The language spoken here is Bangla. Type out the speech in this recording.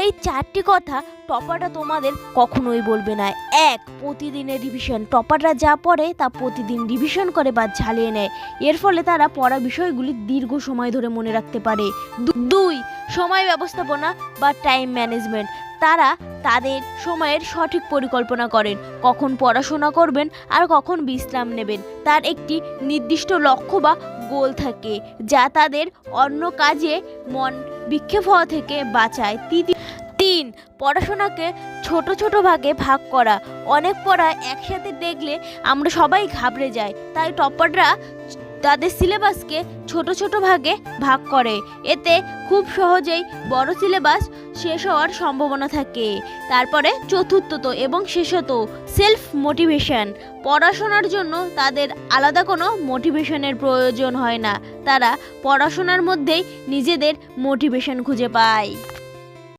এই 4টি কথা টপাররা তোমাদের কখনোই বলবে না। 1. প্রতিদিনের রিভিশন। টপাররা যা পড়ে তা প্রতিদিন রিভিশন করে বা ঝালিয়ে নেয়। এর ফলে তারা পড়া বিষয়গুলি দীর্ঘ সময় ধরে মনে রাখতে পারে। 2. সময় ব্যবস্থাপনা বা টাইম ম্যানেজমেন্ট। তারা তাদের সময়ের সঠিক পরিকল্পনা করেন, কখন পড়াশোনা করবেন আর কখন বিশ্রাম নেবেন। তার একটি নির্দিষ্ট লক্ষ্য বা গোল থাকে যা তাদের অন্য কাজে মন বিক্ষেপ হওয়া থেকে বাঁচায়। 3. পড়াশোনাকে ছোট ছোট ভাগে ভাগ করা। অনেক পড়া একসাথে দেখলে আমরা সবাই ঘাবড়ে যাই, তাই টপাররা তাদের সিলেবাসকে ছোট ছোট ভাগে ভাগ করে। এতে খুব সহজেই বড় সিলেবাস শেষ হওয়ার সম্ভাবনা থাকে। তারপরে চতুর্থত এবং শেষত সেলফ মোটিভেশন। পড়াশোনার জন্য তাদের আলাদা কোনো মোটিভেশনের প্রয়োজন হয় না, তারা পড়াশোনার মধ্যেই নিজেদের মোটিভেশন খুঁজে পায়।